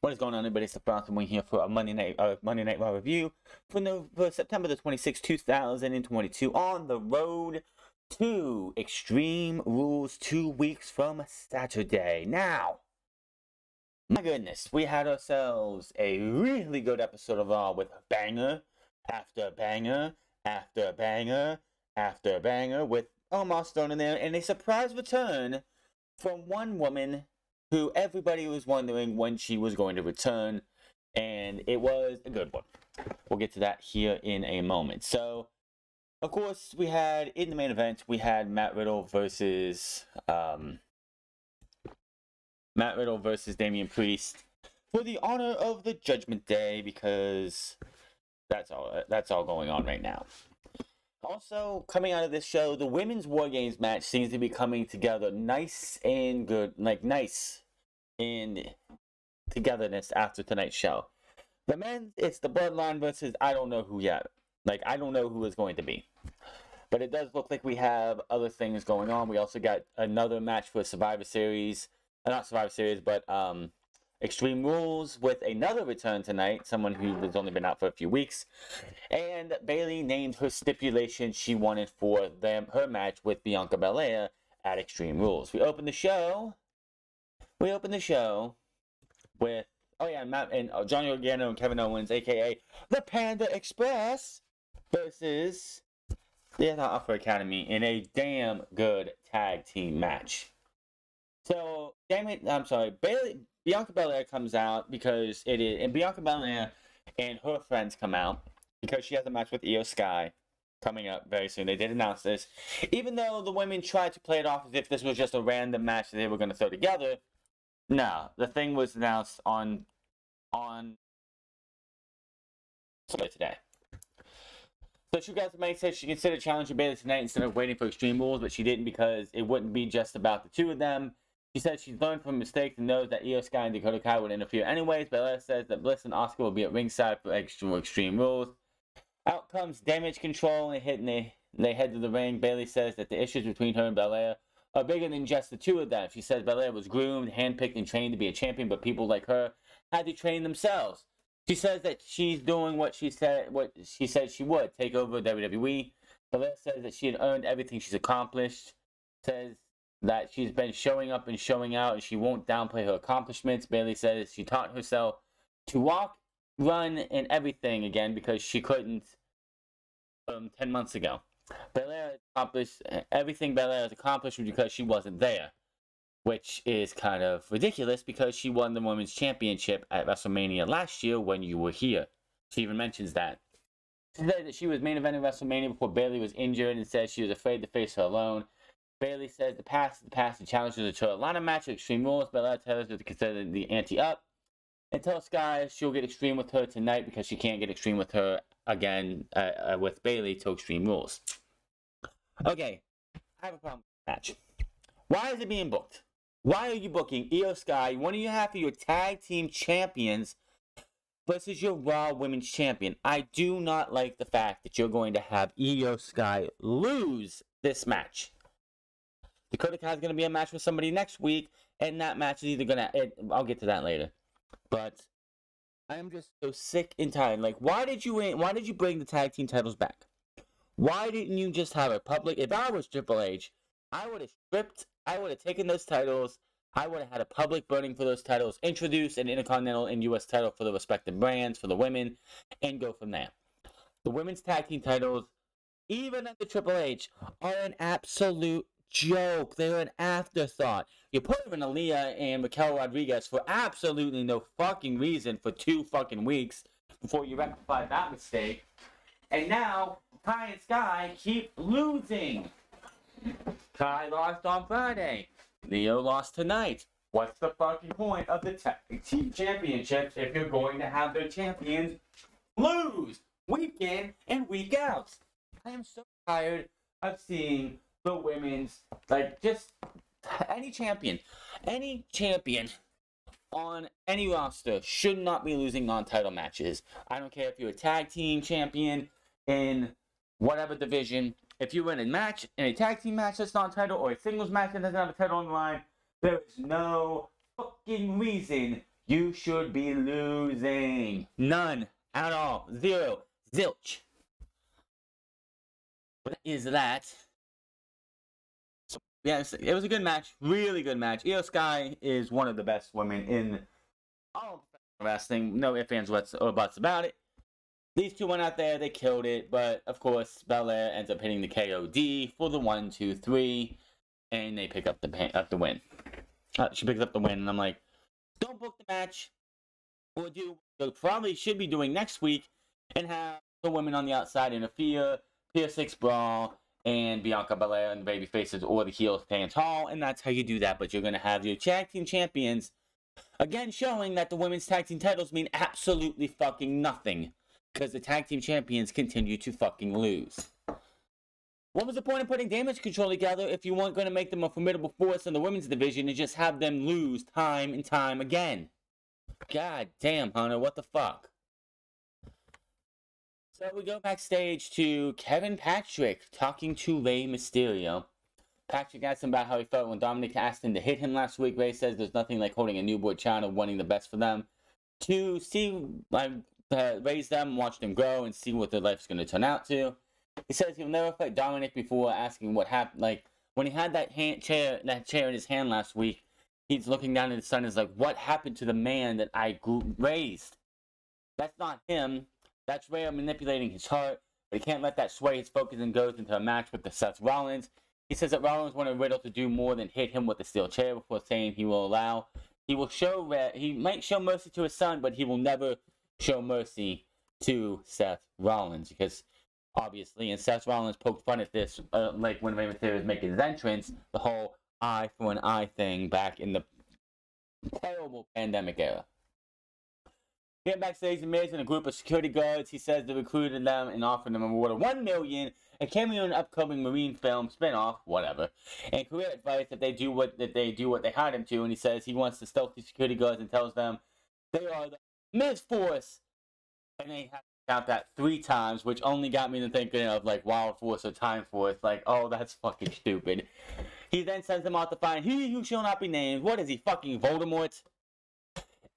What is going on, everybody? It's the Bronson Wing here for a Monday Night Raw review for September the 26th, 2022, on the road to Extreme Rules 2 weeks from Saturday. Now, my goodness, we had ourselves a really good episode of Raw with banger after banger after banger after banger, with Omos thrown in there, and a surprise return from one woman who everybody was wondering when she was going to return, and it was a good one. We'll get to that here in a moment. So, of course, we had, in the main event, we had Matt Riddle versus Damian Priest for the honor of the Judgment Day, because that's all going on right now. Also, coming out of this show, the Women's War Games match seems to be coming together nice and good, nice in togetherness after tonight's show. The men, it's the Bloodline versus I don't know who yet. I don't know who it's going to be. But it does look like we have other things going on. We also got another match for Survivor Series. Not Survivor Series, but Extreme Rules with another return tonight. Someone who has only been out for a few weeks. And Bayley named her stipulation she wanted for her match with Bianca Belair at Extreme Rules. We opened the show with, Matt and Johnny Gargano and Kevin Owens, a.k.a. the Panda Express, versus the Alpha Academy in a damn good tag team match. So, Bianca Belair comes out because Bianca Belair and her friends come out because she has a match with Io Sky coming up very soon. They did announce this. Even though the women tried to play it off as if this was just a random match that they were going to throw together, no, the thing was announced on today. So Shuga May said she considered challenging Bayley tonight instead of waiting for Extreme Rules, but she didn't because it wouldn't be just about the two of them. She said she's learned from mistakes and knows that Io Sky and Dakota Kai would interfere anyways. Belair says that Bliss and Asuka will be at ringside for Extreme Rules. Out comes Damage Control and they head to the ring. Bayley says that the issues between her and Belair are bigger than just the two of them. She says Belair was groomed, handpicked, and trained to be a champion, but people like her had to train themselves. She says that she's doing what she said she would, take over WWE. Belair says that she had earned everything she's accomplished. Says that she's been showing up and showing out, and she won't downplay her accomplishments. Bayley says she taught herself to walk, run, and everything again because she couldn't 10 months ago. Belair accomplished everything Belair has accomplished because she wasn't there, which is kind of ridiculous because she won the Women's Championship at WrestleMania last year when you were here. She even mentions that. She said that she was main eventing WrestleMania before Bayley was injured and said she was afraid to face her alone. Bayley says the past is the past and challenges her to a Lana match at Extreme Rules. Belair tells her to consider the ante up and tells Sky she'll get Extreme with her tonight because she can't get Extreme with her again with Bayley till Extreme Rules. Okay, I have a problem with the match. Why is it being booked? Why are you booking Io Sky, one of your tag team champions, versus your Raw Women's Champion? I do not like the fact that you're going to have Io Sky lose this match. Dakota Kai is going to be a match with somebody next week, and that match is either going to... I'll get to that later. But I am just so sick and tired. Why did you bring the tag team titles back? Why didn't you just have a public... If I was Triple H, I would have stripped... I would have taken those titles. I would have had a public burning for those titles, introduced an Intercontinental and U.S. title for the respective brands, for the women, and go from there. The women's tag team titles, even under Triple H, are an absolute joke. They're an afterthought. You put them in Aaliyah and Raquel Rodriguez for absolutely no fucking reason for 2 fucking weeks before you rectify that mistake. And now, Kai and Sky keep losing. Kai lost on Friday. Leo lost tonight. What's the fucking point of the tag team championships if you're going to have their champions lose week in and week out? I am so tired of seeing the women's, just any champion on any roster should not be losing non-title matches. I don't care if you're a tag team champion in whatever division. If you win a tag team match that's not a title, or a singles match that doesn't have a title on the line, there is no fucking reason You should be losing. None at all. Zero. Zilch. What is that? So, yes, it was a good match. Really good match. Io Sky is one of the best women in all of wrestling. No ifs, ands, or buts about it. These two went out there, they killed it, but of course, Belair ends up hitting the KOD for the 1, 2, 3, and they pick up the win. She picks up the win, and I'm like, don't book the match, or do what you probably should be doing next week, and have the women on the outside interfere, Pier 6 Brawl, and Bianca Belair and the babyfaces or the heels stand tall, and that's how you do that, but you're going to have your tag team champions, again showing that the women's tag team titles mean absolutely fucking nothing. Because the tag team champions continue to fucking lose. What was the point of putting Damage Control together if you weren't going to make them a formidable force in the women's division and just have them lose time and time again? God damn, Hunter, what the fuck? So we go backstage to Kevin Patrick talking to Rey Mysterio. Patrick asked him about how he felt when Dominic asked him to hit him last week. Rey says there's nothing like holding a newborn child and wanting the best for them. To see, raise them, watch them grow, and see what their life's going to turn out to. He says he'll never fight Dominic before asking what happened. Like, when he had that chair in his hand last week, he's looking down at his son and is like, what happened to the man that I raised? That's not him. That's Rey manipulating his heart, but he can't let that sway his focus and goes into a match with the Seth Rollins. He says that Rollins wanted Riddle to do more than hit him with the steel chair before saying he might show mercy to his son, but he will never show mercy to Seth Rollins, because obviously, and Seth Rollins poked fun at this, like when Rey Mysterio was making his entrance, the whole eye for an eye thing back in the terrible pandemic era. Here backstage, Miz and a group of security guards. He says they recruited them and offered them a reward of $1 million, a cameo in an upcoming Marine film spinoff, whatever, and career advice if they do what they hired him to. And he says he wants the stealthy security guards and tells them they are the Miz Force, and they have to count that 3 times, which only got me to thinking of like Wild Force or Time Force. Like, oh, that's fucking stupid. He then sends them out to find he who shall not be named. What is he, fucking Voldemort?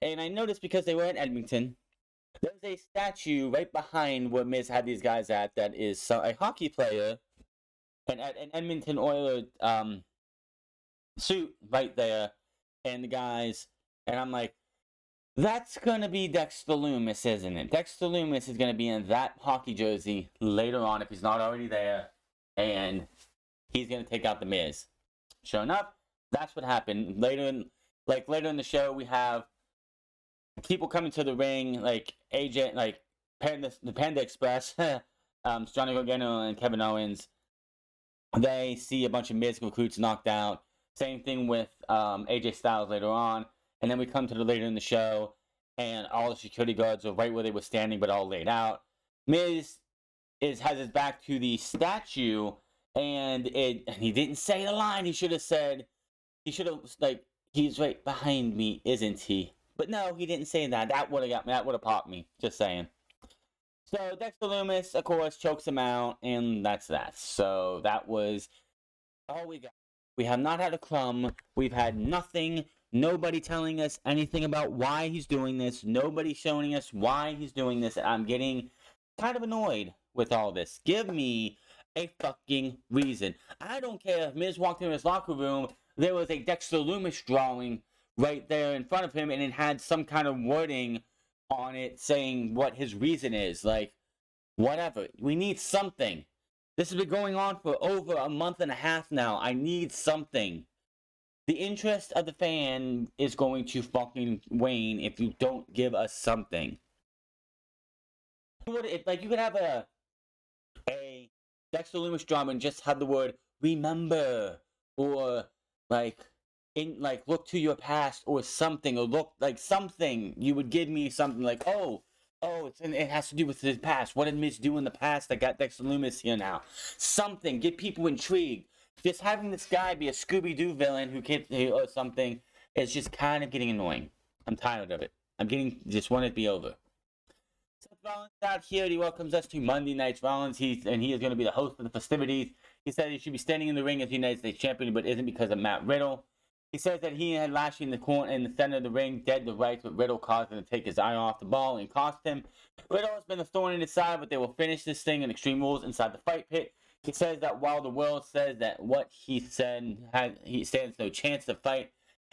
And I noticed because they were in Edmonton, there's a statue right behind where Miz had these guys at that is a hockey player, and an Edmonton Oilers suit right there, and the guys, and I'm like, that's going to be Dexter Lumis, isn't it? Dexter Lumis is going to be in that hockey jersey later on if he's not already there, and he's going to take out the Miz. Sure enough, that's what happened. Later in the show, we have people coming to the ring, like AJ, like the Panda Express, Johnny Gargano and Kevin Owens. They see a bunch of Miz recruits knocked out. Same thing with AJ Styles later on. And then we come to the later in the show, and all the security guards are right where they were standing, but all laid out. Miz has his back to the statue, and he didn't say the line. He should have, like, he's right behind me, isn't he? But no, he didn't say that. That would have got me. That would have popped me. Just saying. So Dexter Lumis, of course, chokes him out, and that's that. So that was all we got. We have not had a crumb. We've had nothing. Nobody telling us anything about why he's doing this. Nobody showing us why he's doing this. I'm getting kind of annoyed with all this. Give me a fucking reason. I don't care if Miz walked in his locker room, there was a Dexter Lumis drawing right there in front of him, and it had some kind of wording on it saying what his reason is. Like, whatever. We need something. This has been going on for over a month and a half now. I need something. The interest of the fan is going to fucking wane if you don't give us something. Like, you could have a Dexter Lumis drama and just have the word remember, or look to your past, or something, or look like something. You would give me something like, it has to do with his past. What did Miz do in the past that got Dexter Lumis here now? Something. Get people intrigued. Just having this guy be a Scooby-Doo villain or something is just kind of getting annoying. I'm tired of it. Just want it to be over. Seth Rollins out here. He welcomes us to Monday Night's Rollins. He is going to be the host of the festivities. He said he should be standing in the ring as the United States Champion, but isn't because of Matt Riddle. He says that he had Lashley in the corner, in the center of the ring, dead to rights, but Riddle caused him to take his eye off the ball and cost him. Riddle has been a thorn in his side, but they will finish this thing in Extreme Rules inside the fight pit. He says that while the world says that what he said he stands no chance to fight,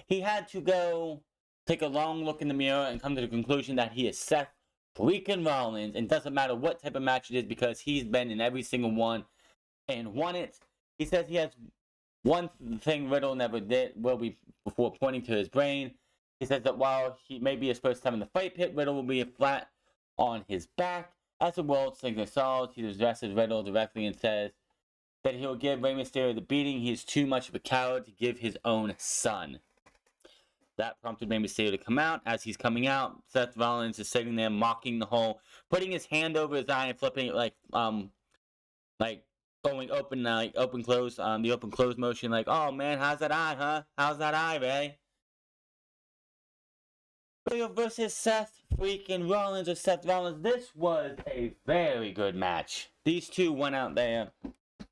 he had to go take a long look in the mirror and come to the conclusion that he is Seth freaking Rollins, and doesn't matter what type of match it is because he's been in every single one and won it. He says he has one thing Riddle never did, will be before pointing to his brain. He says that while he may be his first time in the fight pit, Riddle will be flat on his back. As the world sings a song, he addresses Riddle directly and says that he'll give Rey Mysterio the beating. He is too much of a coward to give his own son. That prompted Rey Mysterio to come out. As he's coming out, Seth Rollins is sitting there mocking the whole, putting his hand over his eye and flipping it like going open, open close, the open close motion, like, oh man, how's that eye, huh? How's that eye, Ray? Ray versus Seth freaking Rollins or Seth Rollins. This was a very good match. These two went out there.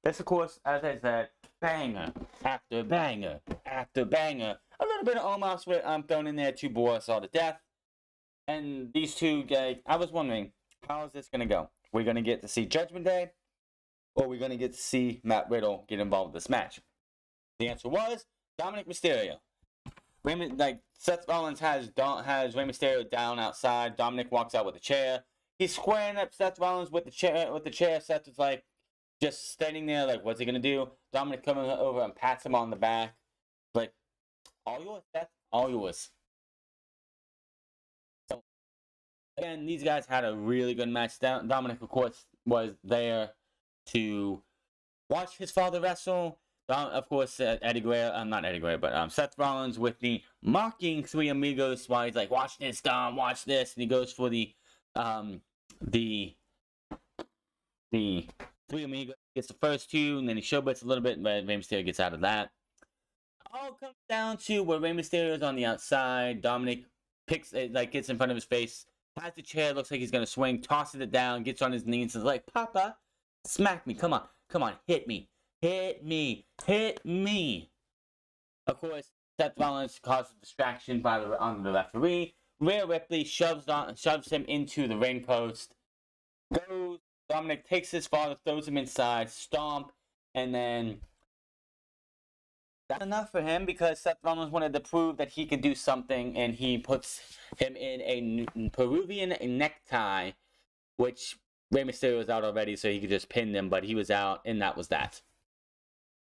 This, of course, as I said, banger after banger after banger. A little bit of almost with thrown in there, two boys all to death. And these two guys, I was wondering, how is this going to go? We're going to get to see Judgment Day, or we're going to get to see Matt Riddle get involved with this match? The answer was Dominic Mysterio. Seth Rollins has Rey Mysterio down outside. Dominic walks out with a chair. He's squaring up Seth Rollins with the chair. Seth is like just standing there, like, what's he gonna do? Dominic coming over and pats him on the back, like, all yours, Seth, all yours. So again, these guys had a really good match. Dominic, of course, was there to watch his father wrestle. Of course, Seth Rollins with the mocking Three Amigos while he's like, watch this, Dom, watch this. And he goes for the Three Amigos, gets the first two, and then he showboats a little bit, but Rey Mysterio gets out of that. All comes down to where Rey Mysterio is on the outside. Dominic gets in front of his face, has the chair, looks like he's going to swing, tosses it down, gets on his knees, and says, like, Papa, smack me, come on, hit me. Hit me. Of course, Seth Rollins causes distraction on the referee. Rhea Ripley shoves him into the ring post. Dominic takes his father, throws him inside, stomp, and then that's enough for him because Seth Rollins wanted to prove that he could do something, and he puts him in a Peruvian necktie, which Rey Mysterio was out already, so he could just pin them, but he was out, and that was that.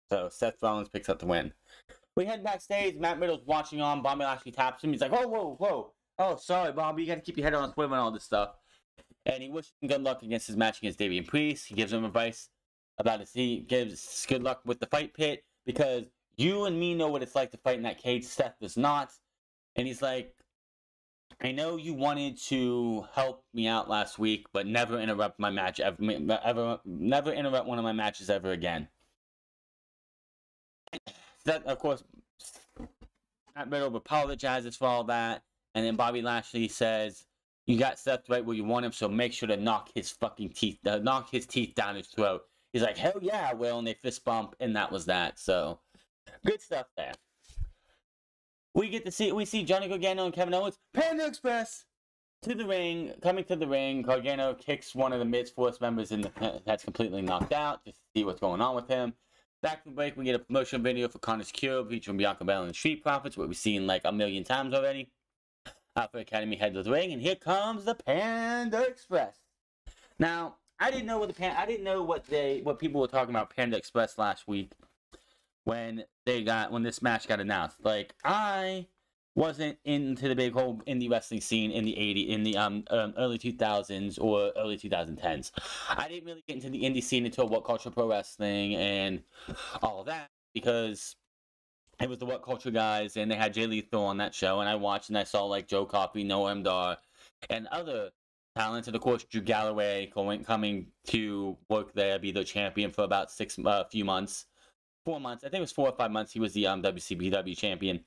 So Seth Rollins picks up the win. We head backstage. Matt Riddle's watching on. Bobby Lashley taps him. He's like, whoa. Oh, sorry, Bobby. You got to keep your head on a swivel and all this stuff. And he wishes him good luck against his match against Damian Priest. He gives him advice about it. He gives good luck with the fight pit because you and me know what it's like to fight in that cage. Seth does not. And he's like, I know you wanted to help me out last week, but never interrupt my match never interrupt one of my matches ever again. That, of course, Matt Riddle apologizes for all that, and then Bobby Lashley says, "You got Seth right where you want him, so make sure to knock his teeth down his throat." He's like, "Hell yeah, I will," and they fist bump, and that was that. So, good stuff there. We see Johnny Gargano and Kevin Owens, Panda Express, to the ring, coming to the ring. Gargano kicks one of the Miz Force members that's completely knocked out, just to see what's going on with him. Back from break, we get a promotional video for Connor's Cure featuring Bianca Belair and Street Profits, what we've seen like a million times already. Alpha Academy head to the ring, and here comes the Panda Express. Now, I didn't know what people were talking about Panda Express last week when this match got announced. Like, I wasn't into the big whole indie wrestling scene in the early 2000s or early 2010s. I didn't really get into the indie scene until What Culture Pro Wrestling and all of that, because it was the What Culture guys, and they had Jay Lethal on that show, and I watched and I saw like Joe Coffey, Noam Dar, and other talents, and of course Drew Galloway coming to work there, be the champion for about 4 months. I think it was 4 or 5 months. He was the WCPW champion.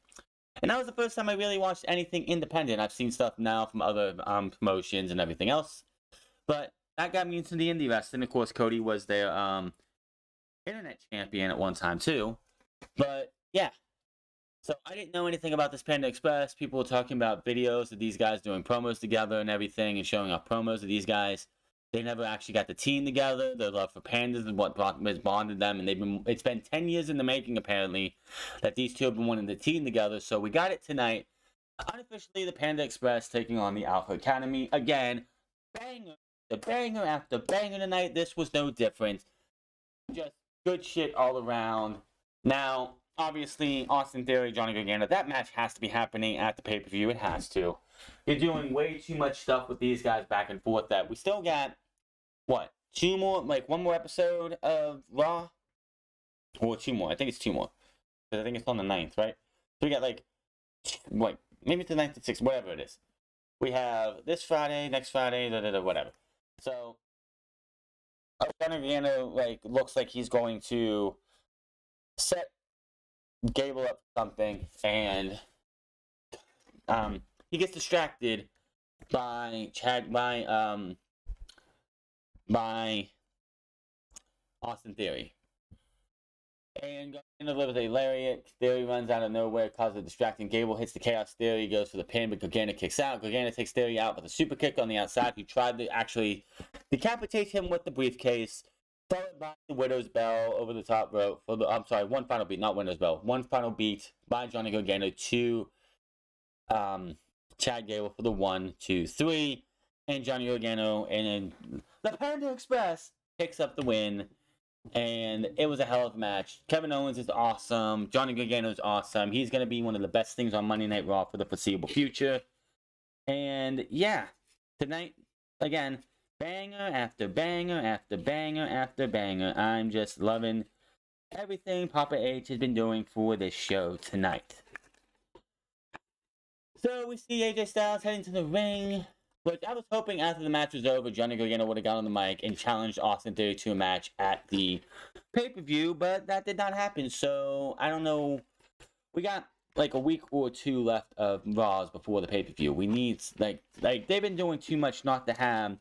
And that was the first time I really watched anything independent. I've seen stuff now from other promotions and everything else. But that got me into the indie wrestling. Of course, Cody was their internet champion at one time, too. But, yeah. So I didn't know anything about this Panda Express. People were talking about videos of these guys doing promos together and everything, and showing off promos of these guys. They never actually got the team together. Their love for pandas is what has bonded them, and it's been 10 years in the making, apparently, that these two have been wanting the team together. So we got it tonight. Unofficially, the Panda Express taking on the Alpha Academy. Again, banger, the banger after banger tonight. This was no different. Just good shit all around. Now, obviously, Austin Theory, Johnny Gargano, that match has to be happening at the pay-per-view. It has to. You're doing way too much stuff with these guys back and forth that we still got, what, one more episode of Raw? Or two more. I think it's two more. Because I think it's on the 9th, right? So we got, maybe it's the 9th and 6th, whatever it is. We have this Friday, next Friday, whatever. So, Johnny Gargano, looks like he's going to set Gable up for something, and he gets distracted by Austin Theory. And Gargano delivers a lariat. Theory runs out of nowhere, causes a distracting. Gable hits the Chaos Theory, goes for the pin, but Gargano kicks out. Gargano takes Theory out with a super kick on the outside, who tried to actually decapitate him with the briefcase. Followed by the Widow's Bell over the top rope. One final beat, not Widow's Bell. One final beat by Johnny Gargano to Chad Gable for the 1, 2, 3. And Johnny Gargano and the Panda Express picks up the win. And it was a hell of a match. Kevin Owens is awesome. Johnny Gargano is awesome. He's going to be one of the best things on Monday Night Raw for the foreseeable future. And yeah, tonight, again, banger after banger after banger after banger. I'm just loving everything Papa H has been doing for this show tonight. So we see AJ Styles heading to the ring, which I was hoping after the match was over, Johnny Gargano would have got on the mic and challenged Austin Theory to a match at the pay-per-view, but that did not happen. So I don't know. We got a week or two left of Raws before the pay-per-view. We need they've been doing too much not to have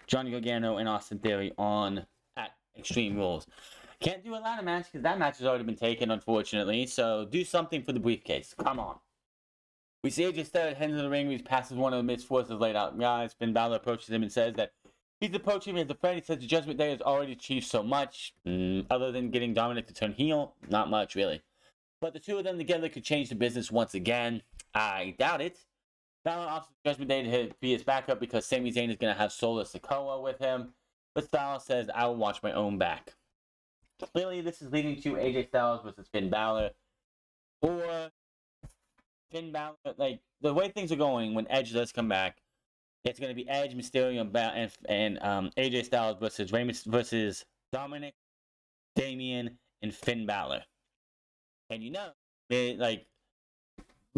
Johnny Gargano and Austin Theory on at Extreme Rules. Can't do a ladder match because that match has already been taken, unfortunately. So do something for the briefcase. Come on. We see AJ Styles heading to the ring. He passes one of the Mid's forces laid out guys. FInN Balor approaches him and says that he's approaching him as a friend. He says the Judgment Day has already achieved so much. Other than getting Dominic to turn heel, not much, really. But the two of them together could change the business once again. I doubt it. Balor offers Judgment Day to be his backup because Sami Zayn is going to have Solo Sikoa with him. But Styles says, I will watch my own back. Clearly, this is leading to AJ Styles versus FInN Balor. Or FInN Balor, the way things are going, when Edge does come back, it's going to be Edge, Mysterio, and AJ Styles versus Dominic, Damian, and FInN Balor. And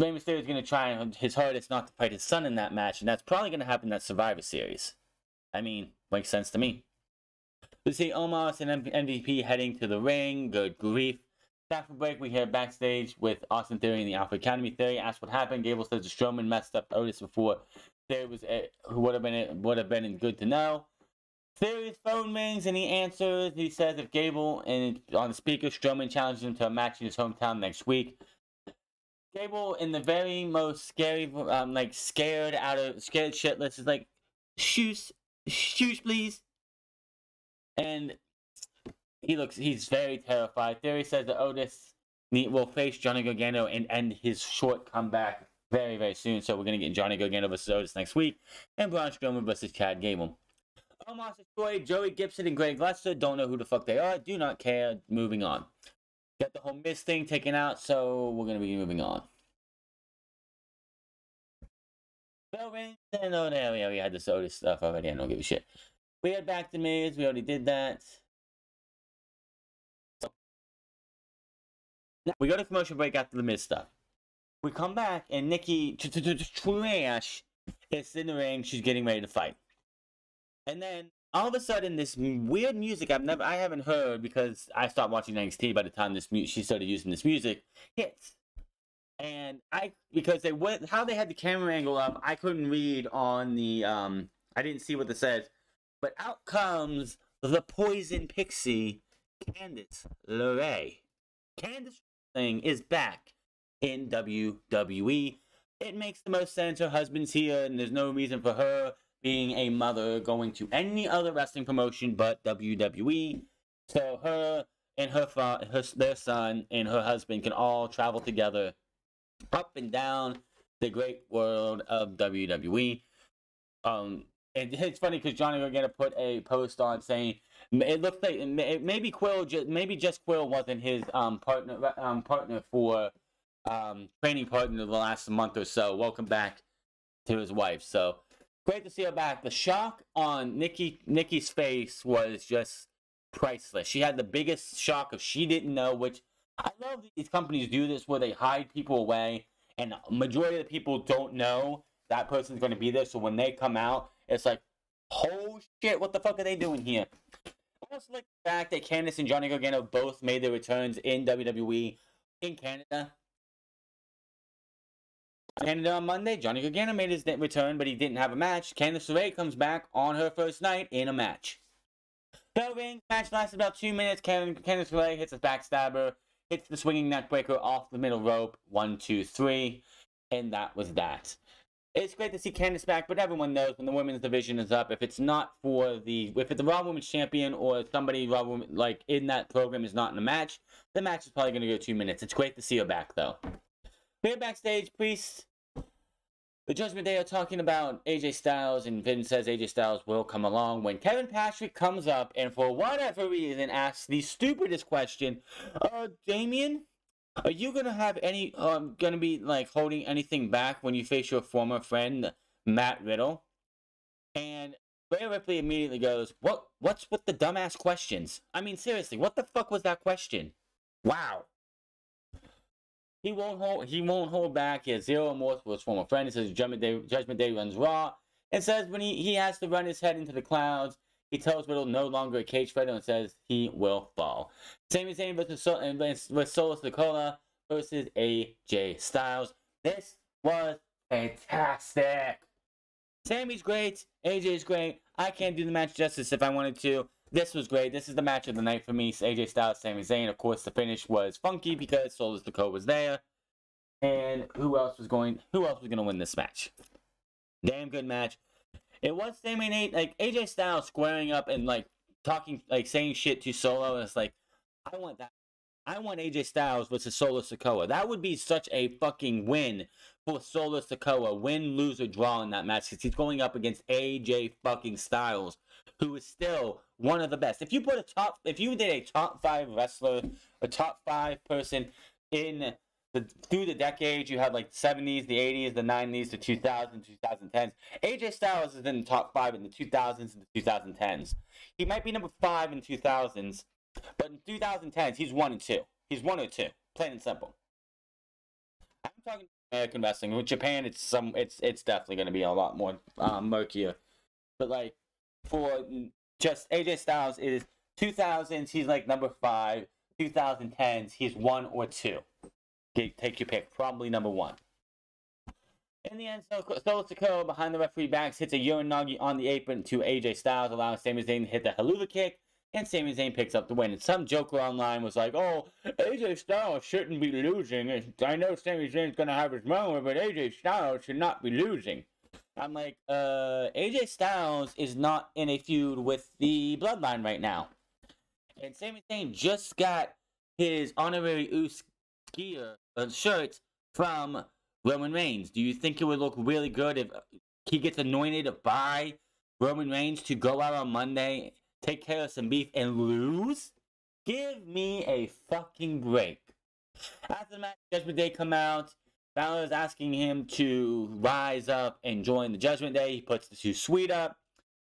Rey Mysterio is going to try his hardest not to fight his son in that match, and that's probably going to happen in that Survivor Series. I mean, makes sense to me. We see Omos and MVP heading to the ring. Good grief. After break, we hear backstage with Austin Theory and the Alpha Academy. Theory asks what happened. Gable says the Strowman messed up Otis before. Theory would have been good to know. Theory's phone rings and he answers. He says if Gable and on the speaker, Strowman challenges him to a match in his hometown next week. Gable, in the very most scary, scared shitless, is like, shoes, please. And he's very terrified. Theory says that Otis will face Johnny Gargano and end his short comeback very, very soon. So we're going to get Johnny Gargano versus Otis next week. And Braun Strowman versus Chad Gable. Omos destroyed Joey Gibson and Greg Lester. Don't know who the fuck they are. Do not care. Moving on. Got the whole Miz thing taken out, so we're going to be moving on. Bell rings. And oh, there we had this Otis stuff already. I don't give a shit. We head back to Miz. We already did that. So, now we go to commercial break after the Miz stuff. We come back, and Nikki Trash is in the ring. She's getting ready to fight. And then all of a sudden, this weird music I haven't heard because I stopped watching NXT by the time she started using this music hits. And because how they had the camera angle up, I couldn't read on the I didn't see what it said. But out comes the Poison Pixie, Candice LeRae. Candice thing is back. in WWE. It makes the most sense. Her husband's here, and there's no reason for her being a mother going to any other wrestling promotion but WWE. So her and their son and her husband can all travel together up and down the great world of WWE. And it's funny because Johnny Gargano put a post on saying it looks like maybe just Quill wasn't his partner for training partner the last month or so. Welcome back to his wife. So great to see her back. The shock on Nikki's face was just priceless. She had the biggest shock of she didn't know, which I love that these companies do this where they hide people away and majority of the people don't know that person's going to be there. So when they come out, it's like, oh shit, what the fuck are they doing here? I also like the fact that Candice and Johnny Gargano both made their returns in WWE in Canada. On Monday, Johnny Gargano made his return, but he didn't have a match. Candice LeRae comes back on her first night in a match. The ring match lasted about 2 minutes. Candice LeRae hits a backstabber, hits the swinging neckbreaker off the middle rope. 1, 2, 3, and that was that. It's great to see Candice back, but everyone knows when the women's division is up, if it's not if it's the Raw Women's Champion or somebody like in that program is not in a match, the match is probably going to go 2 minutes. It's great to see her back, though. We're backstage, Priest. The Judgment Day are talking about AJ Styles, and Finn says AJ Styles will come along when Kevin Patrick comes up and for whatever reason asks the stupidest question, Damien, are you gonna have gonna be like holding anything back when you face your former friend Matt Riddle? And Rhea Ripley immediately goes, what's with the dumbass questions? I mean, seriously, what the fuck was that question? Wow. He won't hold back. He has zero remorse for his former friend. He says Judgment Day runs Raw. And says when he has to run his head into the clouds, he tells Riddle no longer a cage fighter and says he will fall. Sami Zayn versus Solo Sikoa versus AJ Styles. This was fantastic. Sami's great. AJ's great. I can't do the match justice if I wanted to. This was great. This is the match of the night for me. AJ Styles, Sami Zayn. Of course, the finish was funky because Solo Sikoa was there. And who else was going to win this match? Damn good match. It was Sami Zayn, like AJ Styles squaring up and like talking, like saying shit to Solo. And it's like, I want that. I want AJ Styles versus Solo Sikoa. That would be such a fucking win for Solo Sikoa. Win, lose, or draw in that match. Because he's going up against AJ fucking Styles, who is still one of the best. If you did a top 5 wrestler, a top 5 person through the decades, you have like the 70s, the 80s, the 90s, the 2000s, 2010s. AJ Styles is in the top 5 in the 2000s and the 2010s. He might be number 5 in 2000s, but in 2010s, he's 1 and 2. He's 1 or 2, plain and simple. I'm talking American wrestling. With Japan, it's definitely going to be a lot more murkier. But like for just AJ Styles is 2000s, he's like number 5. 2010s, he's 1 or 2. Take your pick. Probably number 1. In the end, Solo Sikoa behind the referee backs hits a Uranagi on the apron to AJ Styles, allowing Sami Zayn to hit the Helluva Kick, and Sami Zayn picks up the win. And some joker online was like, oh, AJ Styles shouldn't be losing. I know Sami Zayn's going to have his moment, but AJ Styles should not be losing. I'm like, AJ Styles is not in a feud with the Bloodline right now. And Sami Zayn just got his honorary Uso gear shirt from Roman Reigns. Do you think it would look really good if he gets anointed by Roman Reigns to go out on Monday, take care of some beef, and lose? Give me a fucking break. After the match, Judgment Day come out. Balor is asking him to rise up and join the Judgment Day. He puts the 2 Sweet up.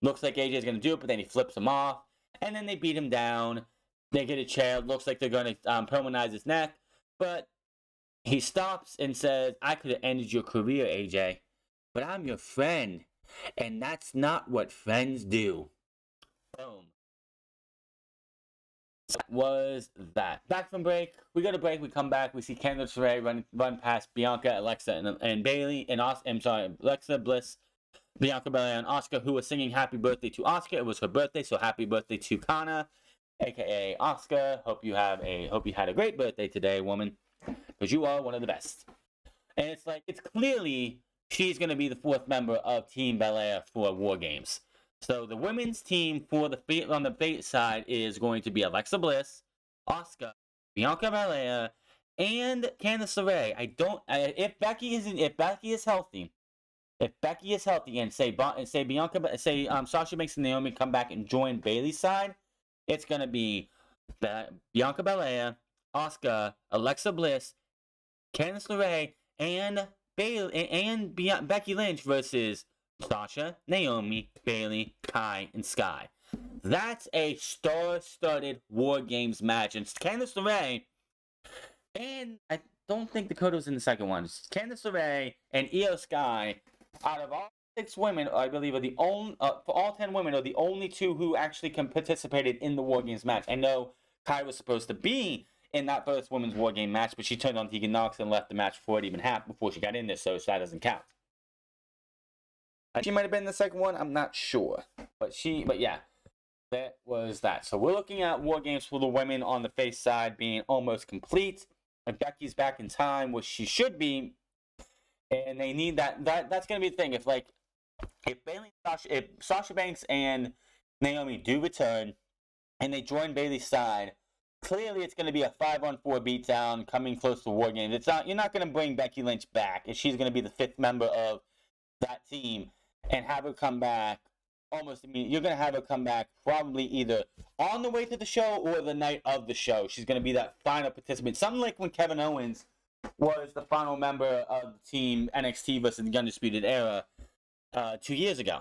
Looks like AJ's going to do it, but then he flips him off. And then they beat him down. They get a chair. Looks like they're going to permanize his neck. But he stops and says, I could have ended your career, AJ. But I'm your friend. And that's not what friends do. Boom. That was that. Back from break. We go to break. We come back. We see Candice LeRae run past Bianca, Alexa, and Bayley. Alexa Bliss, Bianca Belair, and Asuka, who was singing happy birthday to Asuka. It was her birthday, so happy birthday to Kana, aka Asuka. Hope you had a great birthday today, woman. because you are one of the best. And it's like, it's clearly she's going to be the 4th member of Team Belair for War Games. So the women's team for on the face side is going to be Alexa Bliss, Asuka, Bianca Belair, and Candice LeRae. If Becky is healthy, and say Sasha Banks and Naomi come back and join Bayley's side, it's gonna be Bianca Belair, Asuka, Alexa Bliss, Candice LeRae, and Becky Lynch versus Sasha, Naomi, Bayley, Kai, and Sky. That's a star-studded War Games match, and Candice LeRae, and I don't think Dakota was in the second one. Candice LeRae and Io Sky, out of all 6 women, I believe, are the only for all 10 women, are the only 2 who actually participated in the War Games match. I know Kai was supposed to be in that first women's War Game match, but she turned on Tegan Nox and left the match before it even happened, before she got in there, so that doesn't count. She might have been in the second one, I'm not sure. But yeah, that was that. So we're looking at War Games for the women on the face side being almost complete. And Becky's back in time, which she should be. And they need that's going to be the thing. If Sasha Banks and Naomi do return, and they join Bayley's side, clearly it's going to be a 5-on-4 beatdown coming close to War Games. You're not going to bring Becky Lynch back, and she's going to be the 5th member of that team, and have her come back almost immediately. You're going to have her come back probably either on the way to the show or the night of the show. She's going to be that final participant. Something like when Kevin Owens was the final member of the team NXT versus the Undisputed Era 2 years ago.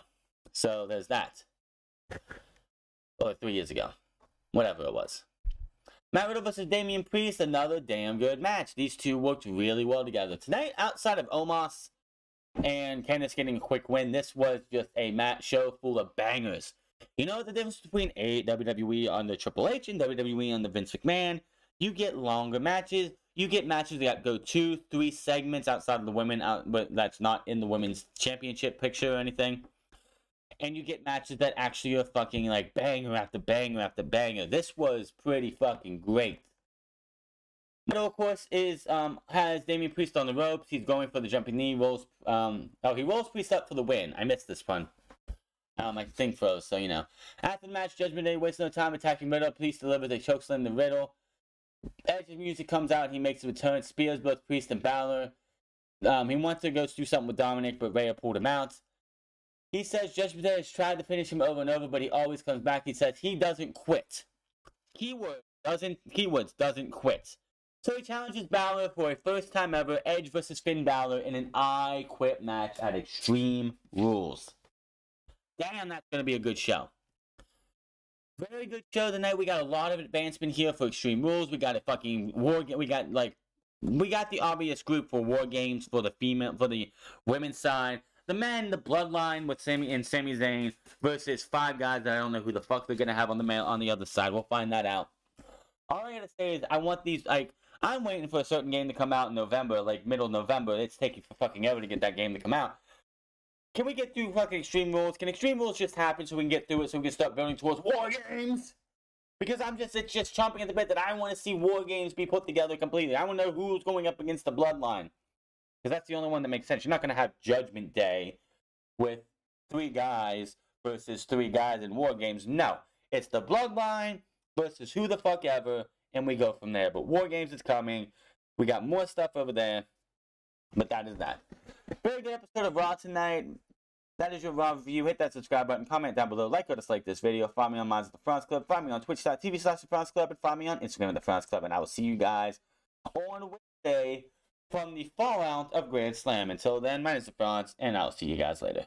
So there's that. Or 3 years ago. Whatever it was. Matt Riddle versus Damian Priest, another damn good match. These 2 worked really well together. Tonight, outside of Omos and Candice getting a quick win, this was just a match show full of bangers. You know the difference between WWE under Triple H and WWE under Vince McMahon? You get longer matches. You get matches that go 2-3 segments outside of the women, but that's not in the women's championship picture or anything. And you get matches that actually are fucking like banger after banger after banger. This was pretty fucking great. Riddle, of course, has Damian Priest on the ropes. He's going for the jumping knee. He rolls Priest up for the win. I missed this one. My thing froze, so you know. After the match, Judgment Day wastes no time attacking Riddle. Priest delivers a chokeslam to Riddle. Edge's music comes out. He makes a return. Spears both Priest and Balor. He wants to go do something with Dominic, but Rhea pulled him out. He says Judgment Day has tried to finish him over and over, but he always comes back. He says he doesn't quit. Keywords doesn't quit. So he challenges Balor for a first time ever Edge versus Finn Balor in an I Quit match at Extreme Rules. Damn, that's going to be a good show. Very good show tonight. We got a lot of advancement here for Extreme Rules. We got a fucking we got the obvious group for War Games for the women's side. The men, the Bloodline with Sami Zayn versus 5 guys that I don't know who the fuck they're gonna have on the other side. We'll find that out. All I gotta say is I want these I'm waiting for a certain game to come out in November, like middle November. It's taking for fucking ever to get that game to come out. Can we get through fucking Extreme Rules? Can Extreme Rules just happen so we can get through it, so we can start building towards War Games? Because it's just chomping at the bit that I want to see War Games be put together completely. I want to know who's going up against the Bloodline. Because that's the only one that makes sense. You're not going to have Judgment Day with 3 guys versus 3 guys in War Games. No. It's the Bloodline versus who the fuck ever, and we go from there. But War Games is coming. We got more stuff over there. But that is that. Very good episode of Raw tonight. That is your Raw review. Hit that subscribe button. Comment down below. Like or dislike this video. Follow me on Minds at the France Club. Find me on twitch.tv/the France Club. And find me on Instagram at the France Club. And I will see you guys on Wednesday from the fallout of Grand Slam. Until then, my name is the France, and I'll see you guys later.